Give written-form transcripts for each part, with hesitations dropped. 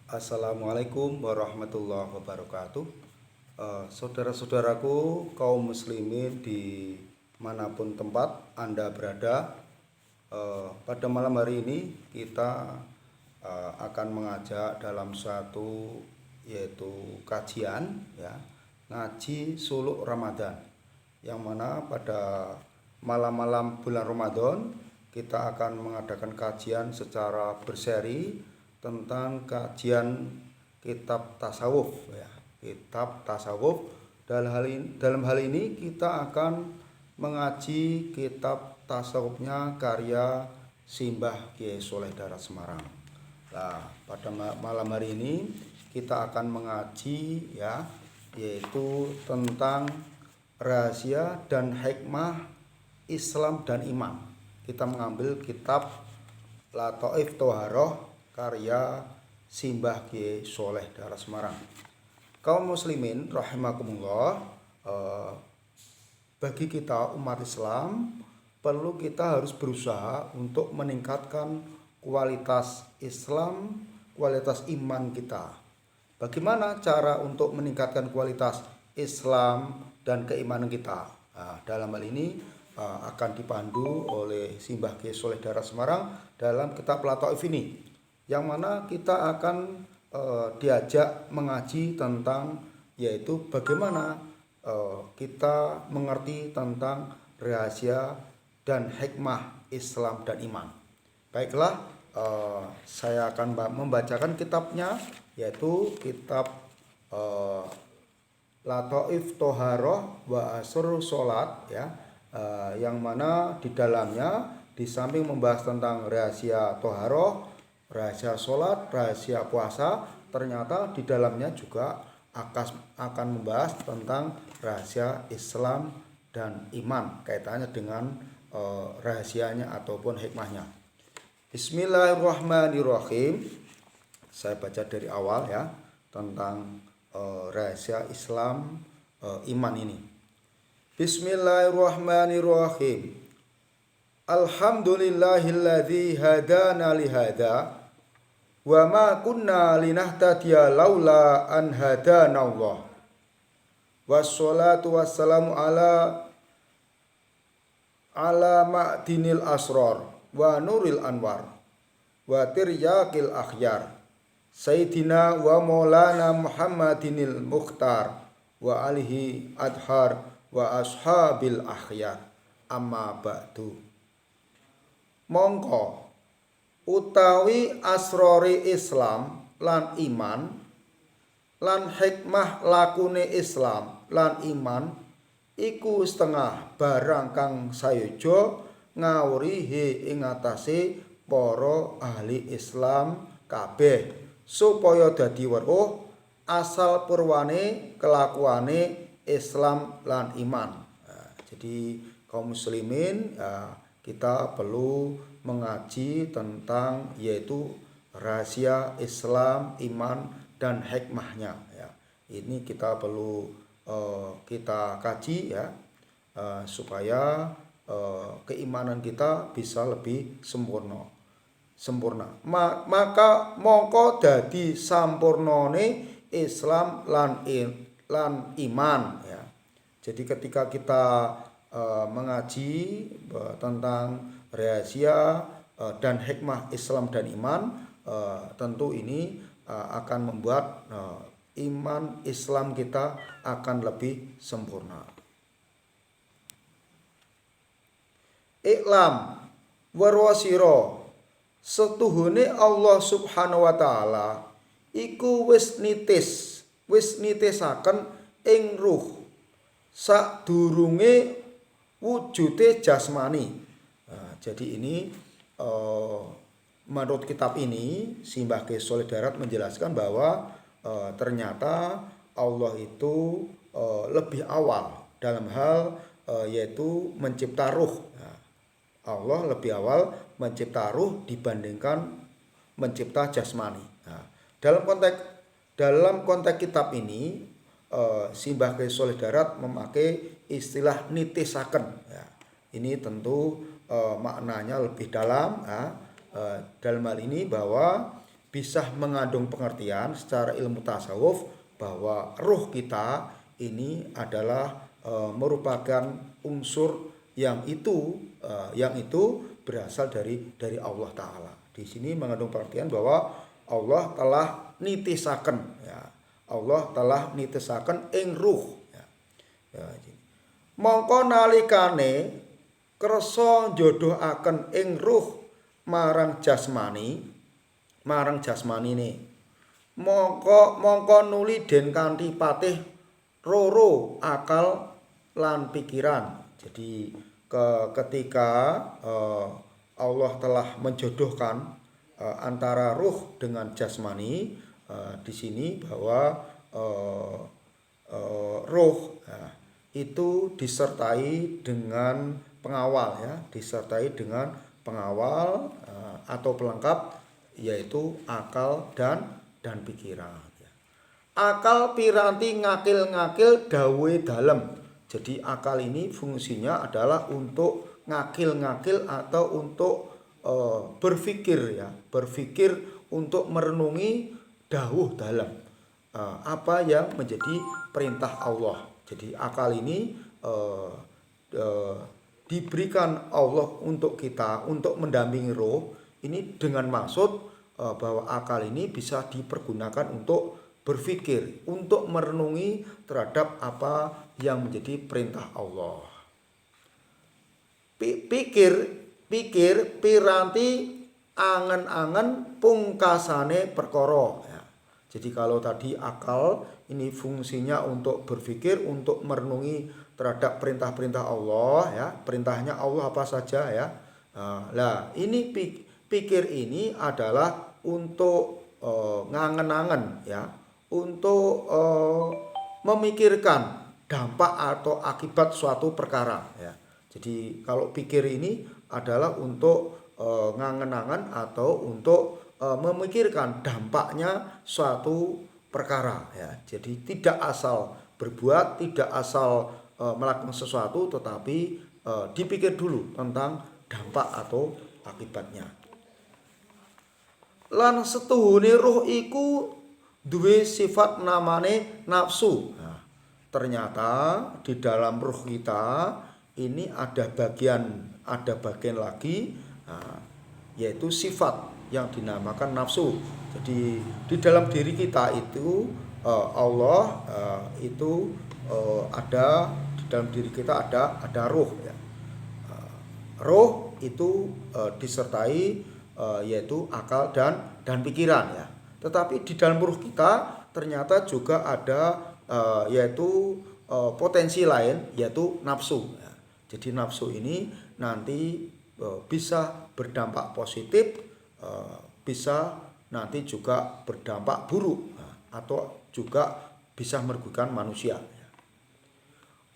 Assalamualaikum warahmatullahi wabarakatuh. Saudara-saudaraku kaum muslimin di manapun tempat Anda berada, pada malam hari ini kita akan mengajak dalam suatu yaitu kajian ya, ngaji suluk Ramadan, yang mana pada malam-malam bulan Ramadan kita akan mengadakan kajian secara berseri tentang kajian kitab tasawuf ya, kitab tasawuf. Dalam hal ini kita akan mengaji kitab tasawufnya karya Simbah Kiai Soleh Darat Semarang. Nah, pada malam hari ini kita akan mengaji ya, yaitu tentang rahasia dan hikmah Islam dan iman. Kita mengambil kitab Lataif Toharoh karya Simbah Kiai Soleh Darat Semarang. Kaum muslimin rahimakumullah, bagi kita umat Islam perlu kita harus berusaha untuk meningkatkan kualitas Islam, kualitas iman kita. Bagaimana cara untuk meningkatkan kualitas Islam dan keimanan kita? Nah, dalam hal ini akan dipandu oleh Simbah Kiai Soleh Darat Semarang dalam kitab Lataif ini, yang mana kita akan diajak mengaji tentang yaitu bagaimana kita mengerti tentang rahasia dan hikmah Islam dan iman. Baiklah, saya akan membacakan kitabnya, yaitu kitab Lataif Toharoh wa Asrul Sholat ya, yang mana di dalamnya di samping membahas tentang rahasia toharoh, rahasia sholat, rahasia puasa, ternyata di dalamnya juga akan membahas tentang rahasia Islam dan iman, kaitannya dengan rahasianya ataupun hikmahnya. Bismillahirrahmanirrahim. Saya baca dari awal ya, tentang rahasia Islam iman ini. Bismillahirrahmanirrahim. Alhamdulillahilladzi hadana lihada wa ma kunna linahtadiya laula an hadana Allah. Wassalatu wassalamu ala ma'dinil asrar wa nuril anwar wa tiryaqil akhyar Sayyidina wa maulana Muhammadinil Mukhtar wa alihi adhar wa ashabil akhyar. Amma ba'du. Mongko utawi asrori Islam lan iman lan hikmah lakune Islam lan iman iku setengah barang kang sayoja ngawurihi ing atase para ahli Islam kabeh, supaya dadi weruh asal purwane kelakuane Islam lan iman. Nah, jadi kaum muslimin, kita perlu mengaji tentang yaitu rahasia Islam, iman dan hikmahnya ya. Ini kita perlu kita kaji ya, supaya keimanan kita bisa lebih sempurna. Maka mongko dadi sampurnane Islam lan iman ya. Jadi ketika kita mengaji tentang rahasia dan hikmah Islam dan iman, tentu ini akan membuat iman Islam kita akan lebih sempurna. Iklam warwasiro setuhune Allah Subhanahu wa taala iku wis nitisaken ing ruh sadurunge wujude jasmani. Nah, jadi ini menurut kitab ini Simbah Kiai Soleh Darat menjelaskan bahwa ternyata Allah itu lebih awal dalam hal yaitu mencipta ruh. Nah, Allah lebih awal mencipta ruh dibandingkan mencipta jasmani. Nah, dalam konteks kitab ini Simbah Kiai Soleh Darat memakai istilah nitisaken ya. Ini tentu maknanya lebih dalam ya. Dalam hal ini bahwa bisa mengandung pengertian secara ilmu tasawuf bahwa ruh kita ini adalah merupakan unsur yang itu berasal dari Allah Ta'ala. Di sini mengandung pengertian bahwa Allah telah nitisaken, ya. Allah telah nitisaken ing ruh, ya. Mongko nalikane kersa njodohaken ing ruh marang jasmanine, mongko nuli den kanthi patih roro akal lan pikiran. Jadi ketika Allah telah menjodohkan antara ruh dengan jasmani, di sini bahwa ruh itu disertai dengan pengawal, ya, disertai dengan pengawal atau pelengkap, yaitu akal dan pikiran. Akal piranti ngakil-ngakil dawe dalem. Jadi akal ini fungsinya adalah untuk ngakil-ngakil atau untuk berpikir, ya, berpikir untuk merenungi dawuh dalem, apa yang menjadi perintah Allah. Jadi akal ini diberikan Allah untuk kita, untuk mendampingi roh ini dengan maksud bahwa akal ini bisa dipergunakan untuk berpikir, untuk merenungi terhadap apa yang menjadi perintah Allah. Pikir piranti angen-angen pungkasane perkara, ya. Jadi kalau tadi akal ini fungsinya untuk berpikir, untuk merenungi terhadap perintah-perintah Allah, ya, perintahnya Allah apa saja, ya. Nah, ini pikir ini adalah untuk ngangen-angen, ya, untuk memikirkan dampak atau akibat suatu perkara, ya. Jadi kalau pikir ini adalah untuk ngangen-angen atau untuk memikirkan dampaknya suatu perkara, ya. Jadi tidak asal berbuat, tidak asal melakukan sesuatu, tetapi dipikir dulu tentang dampak atau akibatnya. Lan setuhune ruh iku duwe sifat namane nafsu. Nah, ternyata di dalam ruh kita ini ada bagian lagi, nah, yaitu sifat yang dinamakan nafsu. Jadi di dalam diri kita itu Allah itu ada di dalam diri kita ada ruh, ya. Ruh itu disertai yaitu akal dan pikiran, ya. Tetapi di dalam ruh kita ternyata juga ada yaitu potensi lain, yaitu nafsu, ya. Jadi nafsu ini nanti bisa berdampak positif, bisa nanti juga berdampak buruk, atau juga bisa merugikan manusia.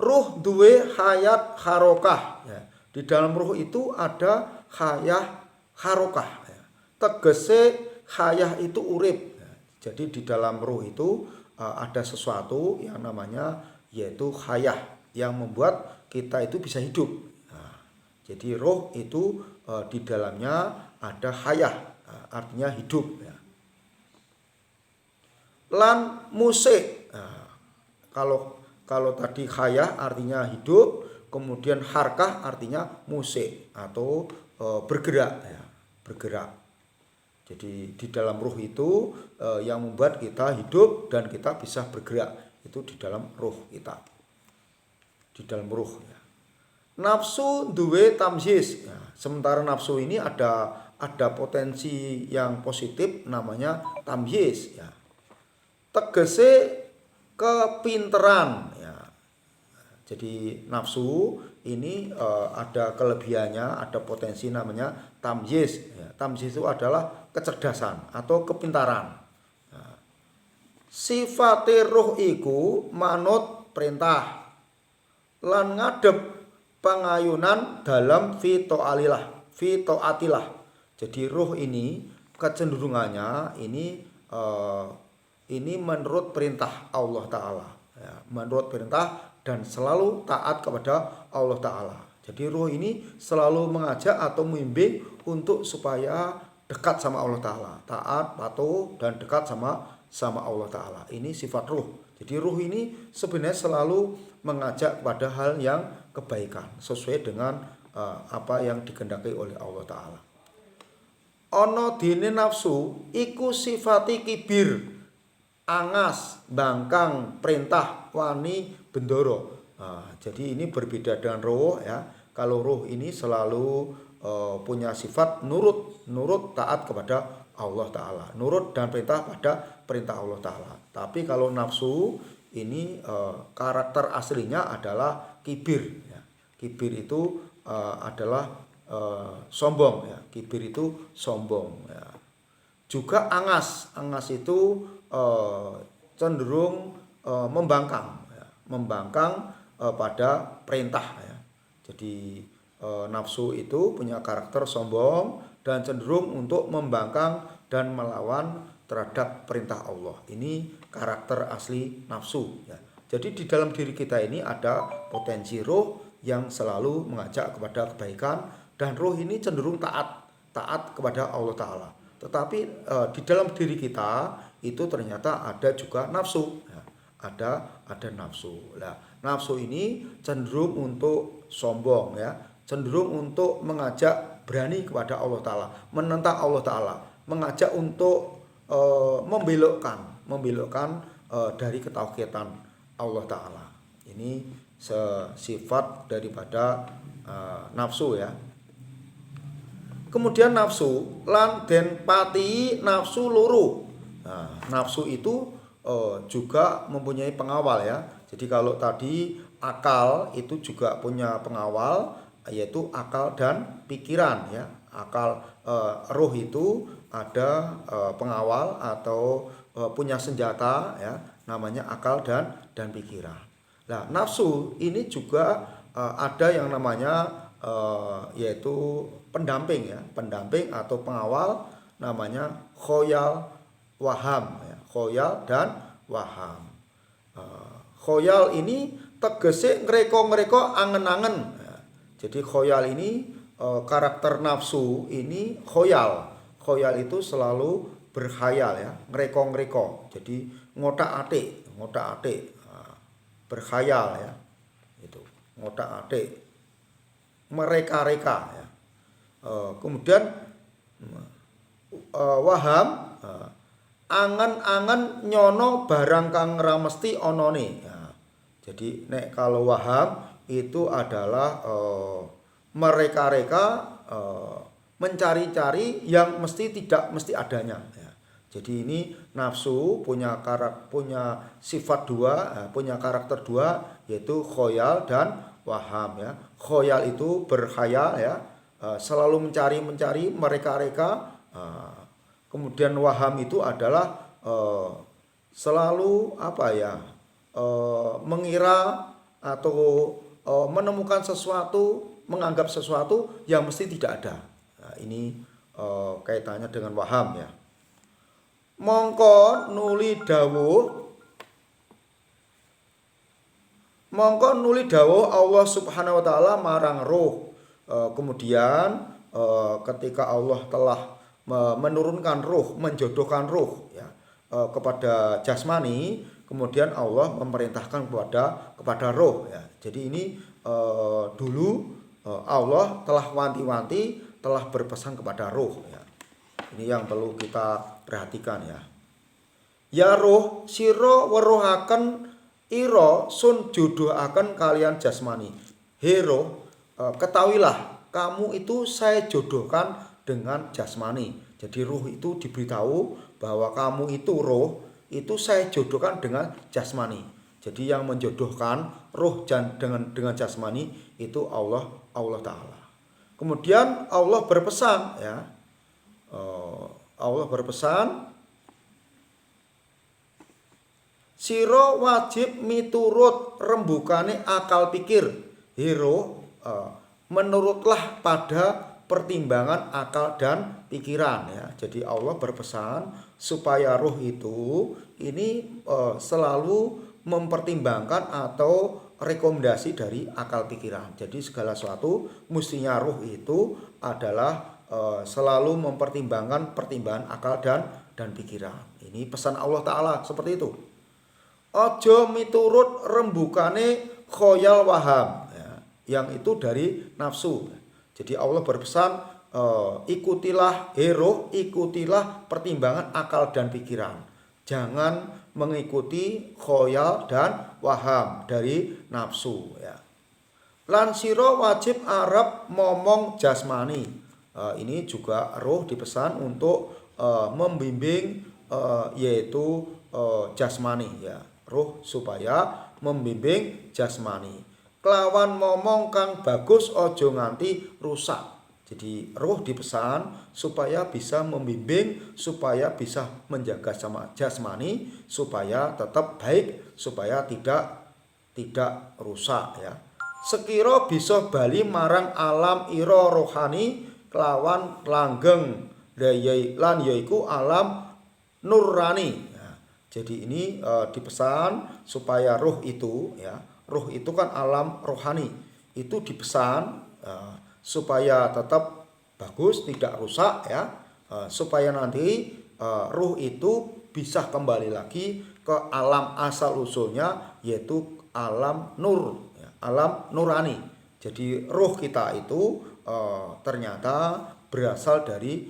Ruh duwe hayat harokah, ya. Di dalam ruh itu ada hayah harokah, ya. Tegese hayah itu urip, ya. Jadi di dalam ruh itu ada sesuatu yang namanya yaitu hayah yang membuat kita itu bisa hidup. Nah, jadi ruh itu di dalamnya ada hayah, artinya hidup, ya. Lan musik. Nah, kalau tadi hayah artinya hidup, kemudian harkah artinya musik atau bergerak, ya, bergerak. Jadi di dalam ruh itu yang membuat kita hidup dan kita bisa bergerak itu di dalam ruh kita, di dalam ruh, ya. Nafsu duwe tamyiz, ya. Sementara nafsu ini ada potensi yang positif namanya tamyiz, ya. Tegese kepinteran, ya. Jadi nafsu ini ada kelebihannya, ada potensi namanya tamyiz, ya. Tamyiz itu adalah kecerdasan atau kepintaran. Nah, sifate ruh iku manut perintah lan ngadep pangayunan dalam fitoatilah. Jadi ruh ini kecenderungannya ini menurut perintah Allah Ta'ala, ya, menurut perintah dan selalu taat kepada Allah Ta'ala. Jadi ruh ini selalu mengajak atau membimbing untuk supaya dekat sama Allah Ta'ala, taat, patuh, dan dekat sama Allah Ta'ala. Ini sifat ruh. Jadi ruh ini sebenarnya selalu mengajak pada hal yang kebaikan sesuai dengan apa yang dikehendaki oleh Allah Ta'ala. Ana dene nafsu iku sifati kibir, angas, bangkang, perintah, wani, bendoro. Jadi ini berbeda dengan roh ya. Kalau roh ini selalu punya sifat nurut taat kepada Allah Ta'ala, nurut dan perintah pada perintah Allah Ta'ala. Tapi kalau nafsu ini karakter aslinya adalah kibir ya. Kibir itu adalah sombong ya. Kibir itu sombong ya. Juga angas itu cenderung membangkang ya. Membangkang pada perintah ya. Jadi nafsu itu punya karakter sombong dan cenderung untuk membangkang dan melawan terhadap perintah Allah. Ini karakter asli nafsu ya. Jadi di dalam diri kita ini ada potensi roh yang selalu mengajak kepada kebaikan, dan roh ini cenderung taat kepada Allah Ta'ala. Tetapi di dalam diri kita itu ternyata ada juga nafsu ya. Ada nafsu. Nah, nafsu ini cenderung untuk sombong ya, cenderung untuk mengajak berani kepada Allah Ta'ala, menentang Allah Ta'ala, mengajak untuk membelokkan dari ketauhidan Allah Ta'ala. Ini sifat daripada nafsu ya. Kemudian nafsu lan den pati nafsu loro. Nah, nafsu itu juga mempunyai pengawal ya. Jadi kalau tadi akal itu juga punya pengawal, yaitu akal dan pikiran ya. Akal roh itu ada pengawal atau punya senjata ya, namanya akal dan pikiran. Nah, nafsu ini juga ada yang namanya yaitu pendamping ya, pendamping atau pengawal, namanya khoyal waham ya, khoyal dan waham. Khoyal ini tegese ngreko angen-angen ya. Jadi khoyal ini karakter nafsu ini khoyal itu selalu berkhayal ya, ngreko. Jadi ngotak-atik berkhayal ya, itu ngotak-atik, mereka-reka ya. Kemudian waham, angen-angen nyono barang kang ora mesti onone ya. Jadi nek kalau waham itu adalah mereka-reka, mencari-cari yang tidak mesti adanya ya. Jadi ini nafsu punya sifat dua, punya karakter dua, yaitu khoyal dan waham ya. Khoyal itu berkhayal ya, selalu mencari mereka-reka. Kemudian waham itu adalah selalu mengira atau menemukan sesuatu, menganggap sesuatu yang mesti tidak ada. Nah, ini kaitannya dengan waham ya. Mongko nuli dawuh Allah Subhanahu wa taala marang roh. Kemudian ketika Allah telah menurunkan roh, menjodohkan roh ya kepada jasmani, kemudian Allah memerintahkan kepada roh ya. Jadi ini dulu Allah telah wanti-wanti, telah berpesan kepada roh ya. Ini yang perlu kita perhatikan ya. Ya roh sira weruhaken ira sun jodohaken kalian jasmani. He roh, ketahuilah kamu itu saya jodohkan dengan jasmani. Jadi roh itu diberitahu bahwa kamu itu roh itu saya jodohkan dengan jasmani. Jadi yang menjodohkan roh dengan jasmani itu Allah Ta'ala. Kemudian Allah berpesan ya. Allah berpesan, sira wajib miturut rembukane akal pikir. Hero, menurutlah pada pertimbangan akal dan pikiran ya. Jadi Allah berpesan supaya roh itu ini selalu mempertimbangkan atau rekomendasi dari akal pikiran. Jadi segala sesuatu mestinya roh itu adalah selalu mempertimbangkan pertimbangan akal dan pikiran. Ini pesan Allah Ta'ala seperti itu. Ojo miturut rembukane khoyal waham, ya, yang itu dari nafsu. Jadi Allah berpesan, ikutilah roh, ikutilah pertimbangan akal dan pikiran. Jangan mengikuti khoyal dan waham dari nafsu, ya. Lan sira wajib arep momong jasmani. Ini juga roh dipesan untuk membimbing yaitu jasmani, ya. Roh supaya membimbing jasmani. Kelawan momong kang bagus ojo nganti rusak. Jadi roh dipesan supaya bisa membimbing, supaya bisa menjaga sama jasmani, supaya tetap baik, supaya tidak rusak, ya. Sekira bisa bali marang alam ira rohani kelawan langgeng lan yaiku alam nurani. Nah, jadi ini dipesan supaya roh itu, ya, roh itu kan alam rohani, itu dipesan supaya tetap bagus, tidak rusak, ya, supaya nanti roh itu bisa kembali lagi ke alam asal usulnya, yaitu alam nur, ya, alam nurani. Jadi roh kita itu ternyata berasal dari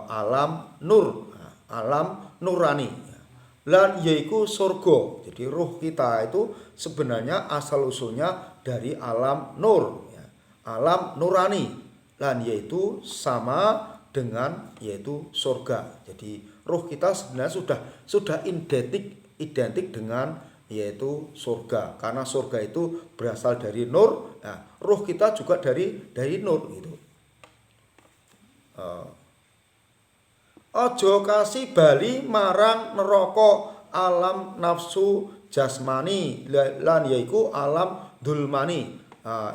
alam nur, alam nurani, ya. Lan yaiku surga. Jadi roh kita itu sebenarnya asal usulnya dari alam nur, ya, alam nurani, lan yaitu sama dengan yaitu surga. Jadi roh kita sebenarnya sudah identik dengan yaitu surga, karena surga itu berasal dari nur. Nah, roh kita juga dari nur gitu. Ojo kasih bali marang neraka alam nafsu jasmani lan yaiku alam dulmani.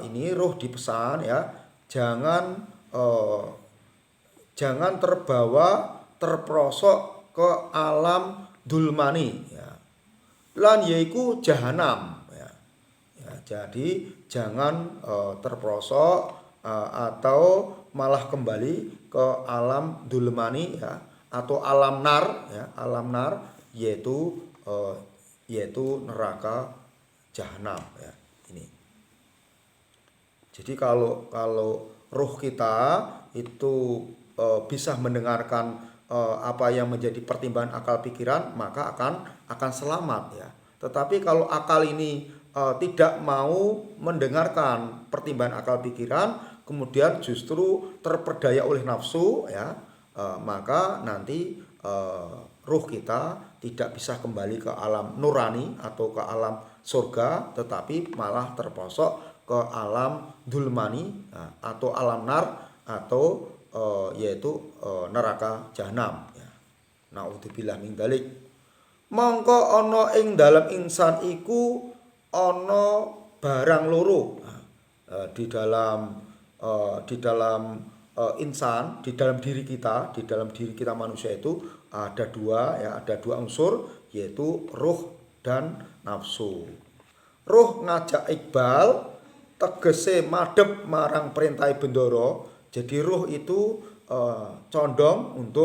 Ini roh dipesan, ya, jangan terbawa terprosok ke alam dulmani, ya. Lan yaiku jahanam, ya. Ya, jadi jangan terprosok atau malah kembali ke alam dulmani, ya, atau alam nar, ya, alam nar yaitu neraka jahanam, ya. Ini. Jadi kalau roh kita itu bisa mendengarkan apa yang menjadi pertimbangan akal pikiran, maka akan selamat, ya. Tetapi kalau akal ini tidak mau mendengarkan pertimbangan akal pikiran, kemudian justru terperdaya oleh nafsu, ya, maka nanti ruh kita tidak bisa kembali ke alam nurani atau ke alam surga, tetapi malah terprosok ke alam dulmani, atau alam nar, atau yaitu neraka jahanam, ya. Naudzubillah min dzalik. Mongko ana ing dalam insan iku ana barang loro. Di dalam insan, di dalam diri kita manusia itu ada dua, ya, ada dua unsur, yaitu ruh dan nafsu. Ruh ngajak Iqbal tegese madhep marang perintah Bendoro. Jadi ruh itu condong untuk